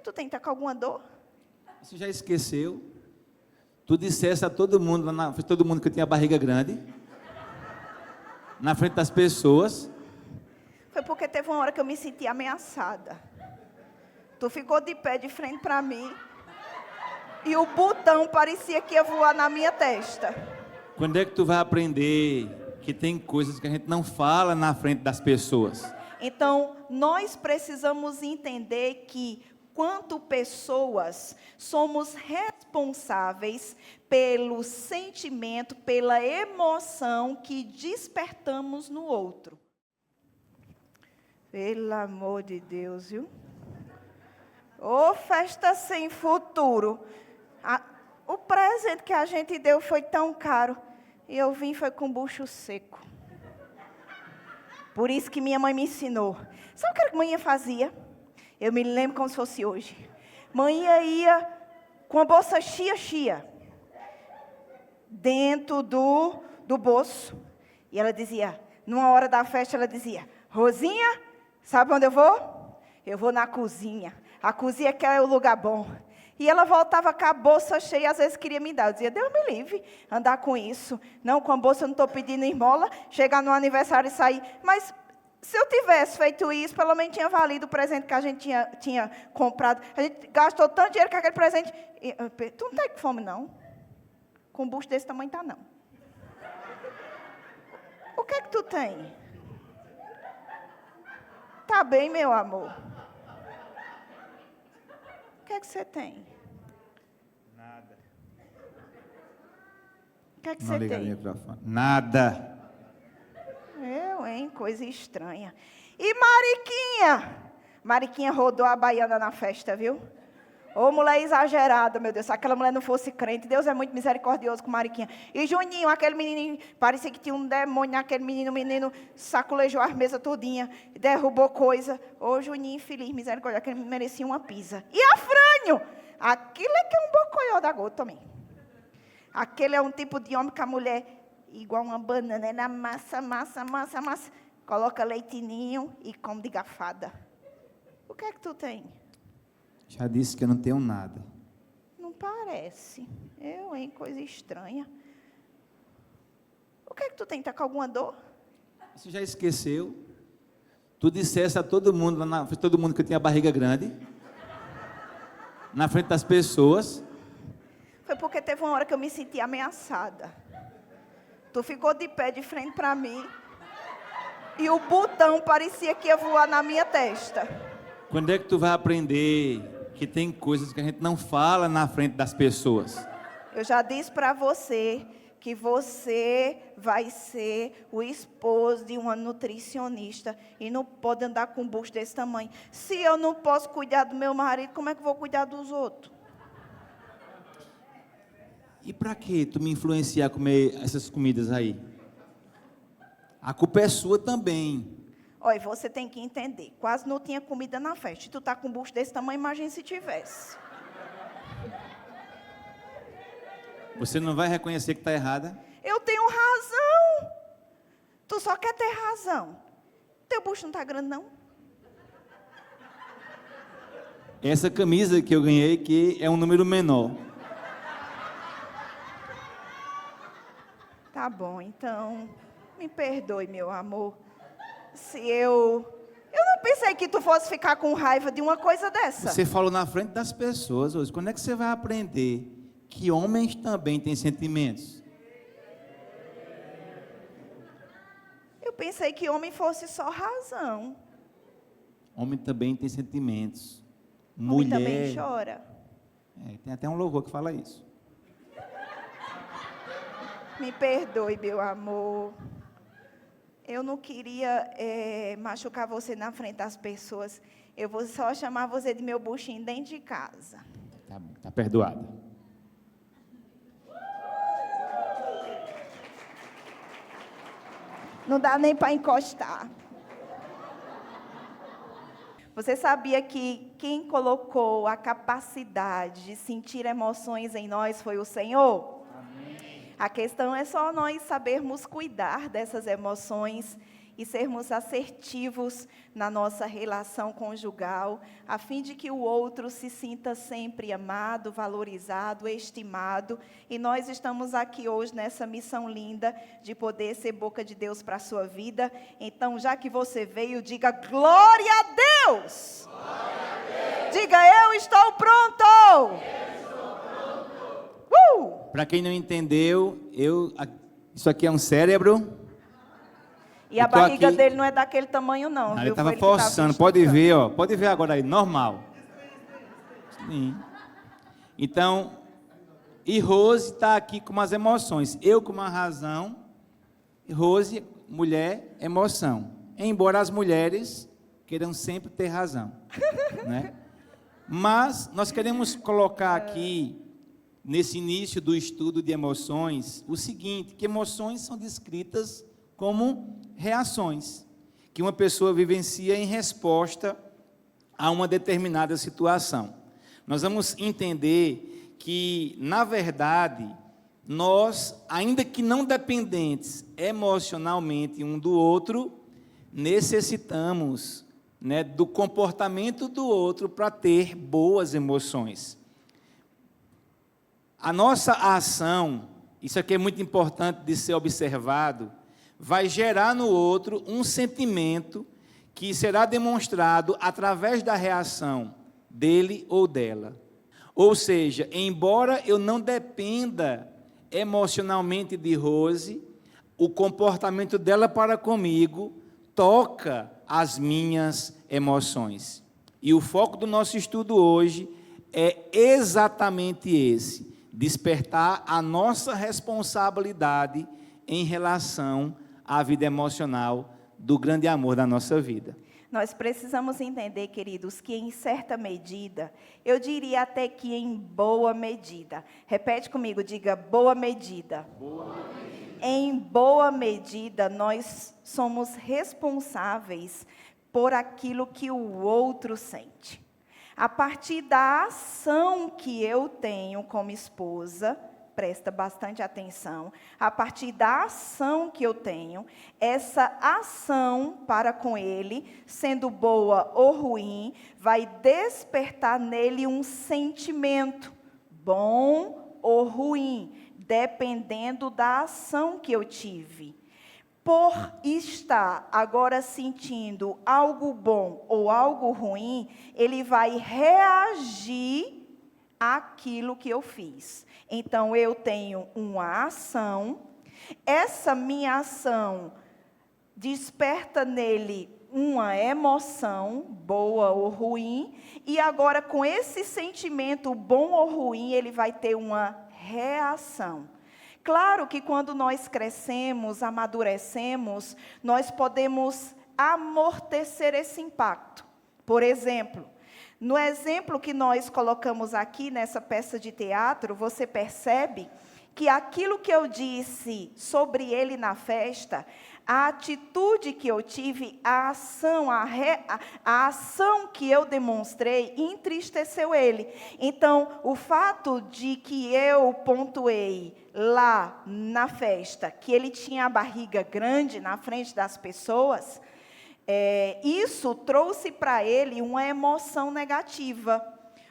tu tem? Tá com alguma dor? Você já esqueceu? Tu disseste a todo mundo, todo mundo que eu tinha barriga grande, na frente das pessoas. Foi porque teve uma hora que eu me senti ameaçada. Tu ficou de pé de frente para mim e o botão parecia que ia voar na minha testa. Quando é que tu vai aprender que tem coisas que a gente não fala na frente das pessoas? Então, nós precisamos entender que, quanto pessoas, somos responsáveis pelo sentimento, pela emoção que despertamos no outro. Pelo amor de Deus, viu? Ô, festa sem futuro. O presente que a gente deu foi tão caro. E eu vim foi com bucho seco. Por isso que minha mãe me ensinou. Sabe o que a mãe fazia? Eu me lembro como se fosse hoje. Mãe ia com a bolsa chia dentro do bolso. E ela dizia, numa hora da festa, ela dizia, Rosinha, sabe onde eu vou? Eu vou na cozinha. A cozinha que é o lugar bom. E ela voltava com a bolsa cheia, às vezes queria me dar. Eu dizia, Deus me livre, andar com isso. Não, com a bolsa eu não estou pedindo esmola, chegar no aniversário e sair. Mas se eu tivesse feito isso, pelo menos tinha valido o presente que a gente tinha comprado. A gente gastou tanto dinheiro com aquele presente. Tu não está com fome, não? Com um bucho desse tamanho, tá não. O que é que tu tem? Tá bem, meu amor. O que é que você tem? Nada. O que é que Não você liga tem? o microfone. Nada. Eu, hein? Coisa estranha. E Mariquinha? Mariquinha rodou a baiana na festa, viu? Ô, mulher exagerada, meu Deus. Se aquela mulher não fosse crente, Deus é muito misericordioso com Mariquinha. E Juninho, aquele menininho, parecia que tinha um demônio naquele menino. O menino sacolejou as mesas todinha, derrubou coisa. Ô, Juninho, infeliz, misericórdia, aquele merecia uma pizza. E Afrânio? Aquilo é que é um bocoió da gota também. Aquele é um tipo de homem que a mulher, igual uma banana, é na massa. Coloca leitinho e come de garfada. O que é que tu tem? Já disse que eu não tenho nada. Não parece. Eu, hein? Coisa estranha. O que é que tu tem? Tá com alguma dor? Você já esqueceu? Tu disseste a todo mundo, todo mundo que eu tinha barriga grande, na frente das pessoas. Foi porque teve uma hora que eu me senti ameaçada. Tu ficou de pé de frente para mim e o botão parecia que ia voar na minha testa. Quando é que tu vai aprender que tem coisas que a gente não fala na frente das pessoas? Eu já disse para você que você vai ser o esposo de uma nutricionista e não pode andar com um bucho desse tamanho. Se eu não posso cuidar do meu marido, como é que eu vou cuidar dos outros? E para que tu me influenciar a comer essas comidas aí? A culpa é sua também. Olha, você tem que entender, quase não tinha comida na festa. E tu tá com um bucho desse tamanho, imagina se tivesse. Você não vai reconhecer que está errada? Eu tenho razão. Tu só quer ter razão. Teu bucho não tá grande, não? Essa camisa que eu ganhei que é um número menor. Tá bom, então, me perdoe, meu amor. Se eu não pensei que tu fosse ficar com raiva de uma coisa dessa. Você falou na frente das pessoas hoje. Quando é que você vai aprender que homens também têm sentimentos? Eu pensei que homem fosse só razão. Homem também tem sentimentos. Homem Mulher também chora. tem até um louvor que fala isso. Me perdoe, meu amor. Eu não queria machucar você na frente das pessoas. Eu vou só chamar você de meu buchinho dentro de casa. Tá bom, tá perdoada. Não dá nem para encostar. Você sabia que quem colocou a capacidade de sentir emoções em nós foi o Senhor? Amém. A questão é só nós sabermos cuidar dessas emoções e sermos assertivos na nossa relação conjugal, a fim de que o outro se sinta sempre amado, valorizado, estimado. E nós estamos aqui hoje nessa missão linda de poder ser boca de Deus para a sua vida. Então, já que você veio, diga glória a Deus! Glória a Deus! Diga, eu estou pronto! Para quem não entendeu, isso aqui é um cérebro. E a barriga dele não é daquele tamanho, não. Ele viu? estava Foi ele que forçando, pode ver, ó. Pode ver agora aí, normal. Sim. Então, e Rose está aqui com umas emoções. Eu com uma razão, Rose, mulher, emoção. Embora as mulheres queiram sempre ter razão. Né? Mas nós queremos colocar aqui, nesse início do estudo de emoções, o seguinte, que emoções são descritas como reações que uma pessoa vivencia em resposta a uma determinada situação. Nós vamos entender que, na verdade, nós, ainda que não dependentes emocionalmente um do outro, necessitamos, né, do comportamento do outro para ter boas emoções. A nossa ação, isso aqui é muito importante de ser observado, vai gerar no outro um sentimento que será demonstrado através da reação dele ou dela. Ou seja, embora eu não dependa emocionalmente de Rose, o comportamento dela para comigo toca as minhas emoções. E o foco do nosso estudo hoje é exatamente esse: despertar a nossa responsabilidade em relação à vida emocional do grande amor da nossa vida. Nós precisamos entender, queridos, que em certa medida, eu diria até que em boa medida. Repete comigo, diga boa medida. Boa medida. Em boa medida, nós somos responsáveis por aquilo que o outro sente. A partir da ação que eu tenho como esposa, presta bastante atenção, a partir da ação que eu tenho, essa ação para com ele, sendo boa ou ruim, vai despertar nele um sentimento, bom ou ruim, dependendo da ação que eu tive. Por estar agora sentindo algo bom ou algo ruim, ele vai reagir àquilo que eu fiz. Então, eu tenho uma ação, essa minha ação desperta nele uma emoção, boa ou ruim, e agora com esse sentimento, bom ou ruim, ele vai ter uma reação. Claro que quando nós crescemos, amadurecemos, nós podemos amortecer esse impacto. Por exemplo, no exemplo que nós colocamos aqui nessa peça de teatro, você percebe que aquilo que eu disse sobre ele na festa, a atitude que eu tive, a ação que eu demonstrei, entristeceu ele. Então, o fato de que eu pontuei lá na festa, que ele tinha a barriga grande na frente das pessoas, isso trouxe para ele uma emoção negativa,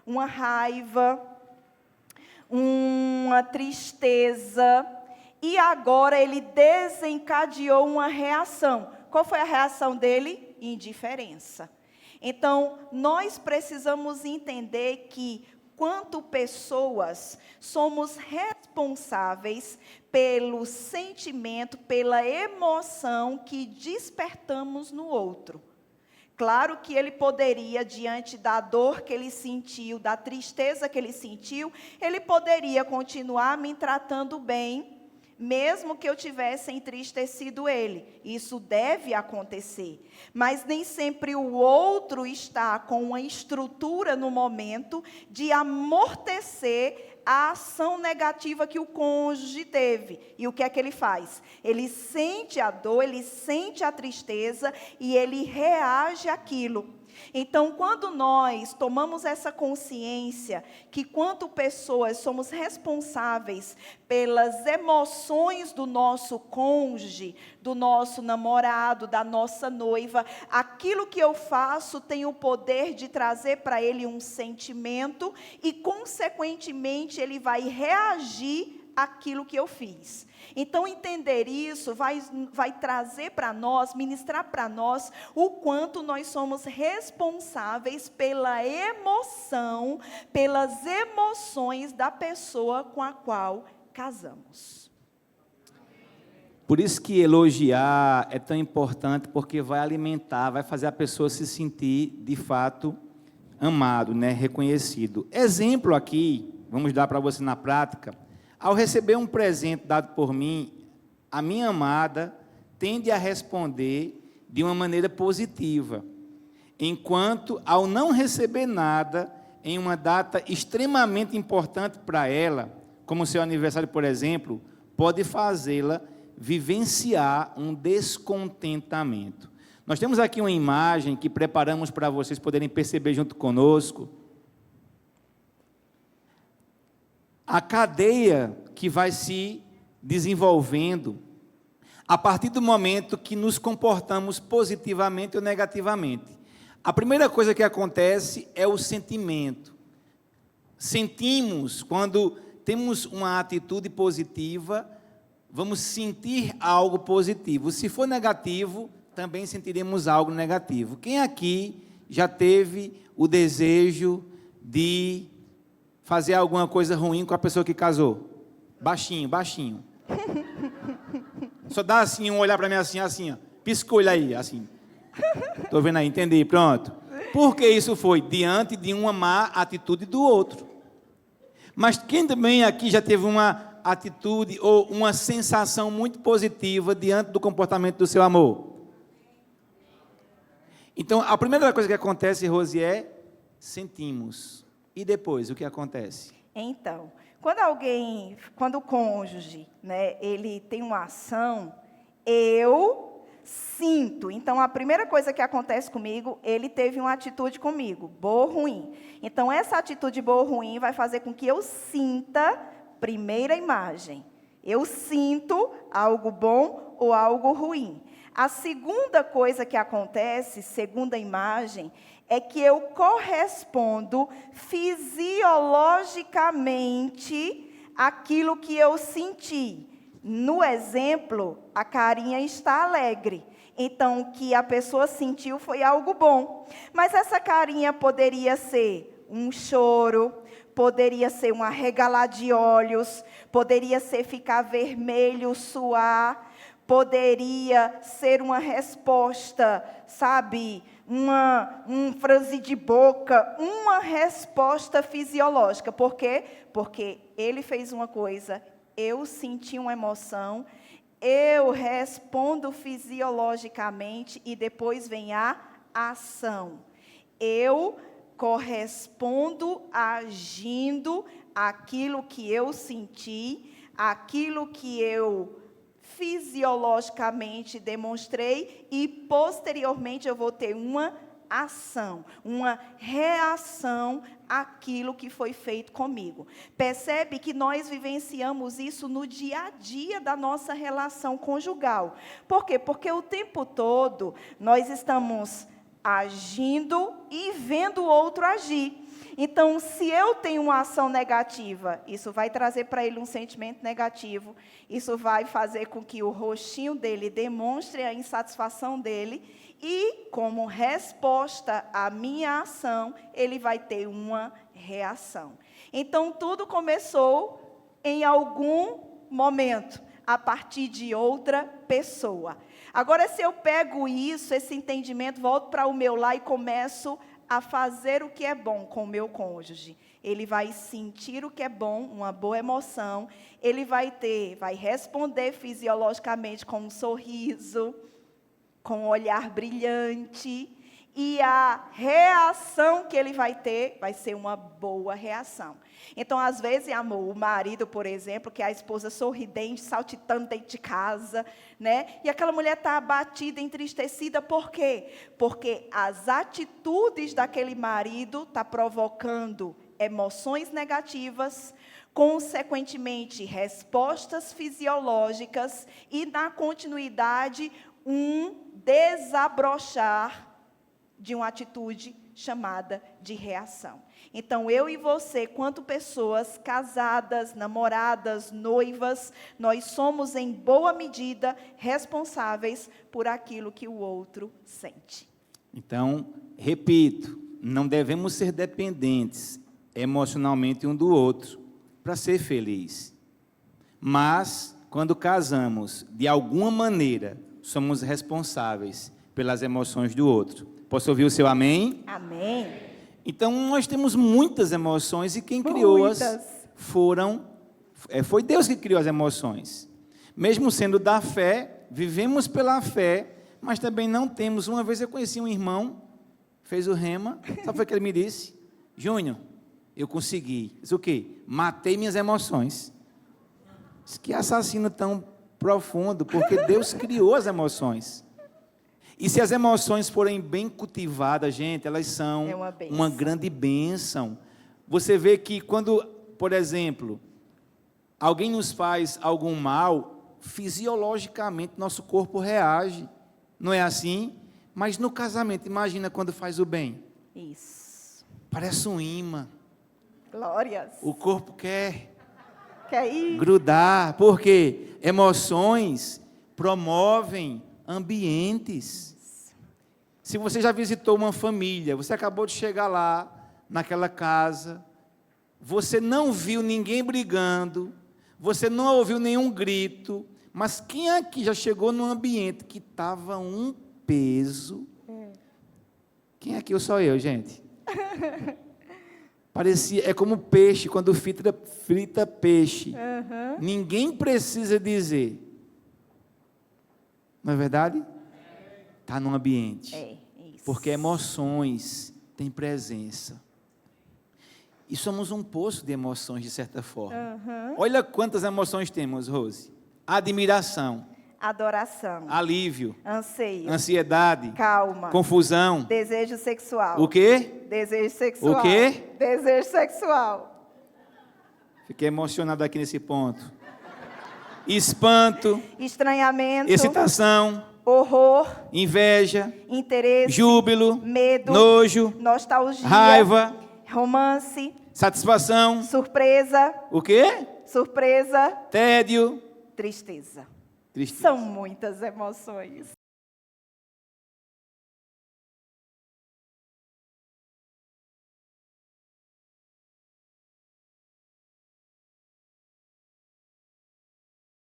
uma raiva, uma tristeza, e agora ele desencadeou uma reação. Qual foi a reação dele? Indiferença. Então, nós precisamos entender que, quanto pessoas, somos responsáveis pelo sentimento, pela emoção que despertamos no outro. Claro que ele poderia, diante da dor que ele sentiu, da tristeza que ele sentiu, ele poderia continuar me tratando bem, mesmo que eu tivesse entristecido ele. Isso deve acontecer. Mas nem sempre o outro está com uma estrutura no momento de amortecer a ação negativa que o cônjuge teve. E o que é que ele faz? Ele sente a dor, ele sente a tristeza e ele reage àquilo. Então, quando nós tomamos essa consciência que, quanto pessoas, somos responsáveis pelas emoções do nosso cônjuge, do nosso namorado, da nossa noiva, aquilo que eu faço tem o poder de trazer para ele um sentimento e, consequentemente, ele vai reagir àquilo que eu fiz. Então, entender isso vai trazer para nós, ministrar para nós, o quanto nós somos responsáveis pela emoção, pelas emoções da pessoa com a qual casamos. Por isso que elogiar é tão importante, porque vai alimentar, vai fazer a pessoa se sentir, de fato, amado, né? Reconhecido. Exemplo aqui, vamos dar para você na prática. Ao receber um presente dado por mim, a minha amada tende a responder de uma maneira positiva, enquanto, ao não receber nada, em uma data extremamente importante para ela, como seu aniversário, por exemplo, pode fazê-la vivenciar um descontentamento. Nós temos aqui uma imagem que preparamos para vocês poderem perceber junto conosco. A cadeia que vai se desenvolvendo a partir do momento que nos comportamos positivamente ou negativamente. A primeira coisa que acontece é o sentimento. Sentimos, quando temos uma atitude positiva, vamos sentir algo positivo. Se for negativo, também sentiremos algo negativo. Quem aqui já teve o desejo de fazer alguma coisa ruim com a pessoa que casou? Baixinho, baixinho. Só dá assim, um olhar para mim assim, ó. Pisca o olho aí, assim. Estou vendo aí, entendi, pronto. Por que isso foi? Diante de uma má atitude do outro. Mas quem também aqui já teve uma atitude ou uma sensação muito positiva diante do comportamento do seu amor? Então, a primeira coisa que acontece, Rose, é sentimos. E depois, o que acontece? Então, quando o cônjuge, né, ele tem uma ação, eu sinto. Então, a primeira coisa que acontece comigo, ele teve uma atitude comigo, boa ou ruim. Então, essa atitude boa ou ruim vai fazer com que eu sinta, primeira imagem, eu sinto algo bom ou algo ruim. A segunda coisa que acontece, segunda imagem, é que eu correspondo fisiologicamente àquilo que eu senti. No exemplo, a carinha está alegre. Então, o que a pessoa sentiu foi algo bom. Mas essa carinha poderia ser um choro, poderia ser um arregalar de olhos, poderia ser ficar vermelho, suar, poderia ser uma resposta, sabe, um franzir de boca, uma resposta fisiológica. Por quê? Porque ele fez uma coisa, eu senti uma emoção, eu respondo fisiologicamente e depois vem a ação. Eu correspondo agindo àquilo que eu senti, àquilo que eu fisiologicamente demonstrei e posteriormente eu vou ter uma ação, uma reação àquilo que foi feito comigo. Percebe que nós vivenciamos isso no dia a dia da nossa relação conjugal. Por quê? Porque o tempo todo nós estamos agindo e vendo o outro agir. Então, se eu tenho uma ação negativa, isso vai trazer para ele um sentimento negativo, isso vai fazer com que o rostinho dele demonstre a insatisfação dele, e, como resposta à minha ação, ele vai ter uma reação. Então, tudo começou em algum momento, a partir de outra pessoa. Agora, se eu pego isso, esse entendimento, volto para o meu lar e começo a fazer o que é bom com o meu cônjuge. Ele vai sentir o que é bom, uma boa emoção. Ele vai responder fisiologicamente com um sorriso, com um olhar brilhante. e a reação que ele vai ter vai ser uma boa reação. Então, às vezes, amor, o marido, por exemplo, que é a esposa sorridente, saltitando dentro de casa, né? E aquela mulher está abatida, entristecida, por quê? Porque as atitudes daquele marido estão provocando emoções negativas, consequentemente, respostas fisiológicas e, na continuidade, um desabrochar de uma atitude chamada de reação. Então, eu e você, quanto pessoas casadas, namoradas, noivas, nós somos, em boa medida, responsáveis por aquilo que o outro sente. Então, repito, não devemos ser dependentes emocionalmente um do outro para ser feliz. Mas, quando casamos, de alguma maneira, somos responsáveis pelas emoções do outro. Posso ouvir o seu amém? Amém. Então, nós temos muitas emoções e quem criou-as foi Deus que criou as emoções. Mesmo sendo da fé, vivemos pela fé, mas também não temos. Uma vez eu conheci um irmão, fez o rema, sabe o que ele me disse? Júnior, eu consegui. Disse o quê? Matei minhas emoções. Disse, que assassino tão profundo, porque Deus criou as emoções. E se as emoções forem bem cultivadas, gente, elas são uma grande bênção. Você vê que quando, por exemplo, alguém nos faz algum mal, fisiologicamente nosso corpo reage. Não é assim? Mas no casamento, imagina quando faz o bem. Isso. Parece um imã. Glórias. O corpo quer ir. Grudar, porque emoções promovem ambientes. Se você já visitou uma família, você acabou de chegar lá, naquela casa, você não viu ninguém brigando, você não ouviu nenhum grito, mas quem aqui já chegou num ambiente que estava um peso? Quem aqui ou só eu, gente? Parecia, é como peixe, quando frita peixe. Ninguém precisa dizer. Não é verdade? Está no ambiente. Isso. Porque emoções têm presença. E somos um poço de emoções, de certa forma. Olha quantas emoções temos, Rose. Admiração. Adoração. Alívio. Anseio. Ansiedade. Calma. Confusão. Desejo sexual. O quê? Desejo sexual. O quê? Desejo sexual. Fiquei emocionado aqui nesse ponto. Espanto. Estranhamento. Excitação. Horror. Inveja. Interesse. Júbilo. Medo. Nojo. Nostalgia. Raiva. Romance. Satisfação. Surpresa. O quê? Surpresa. Tédio. Tristeza. Tristeza. São muitas emoções.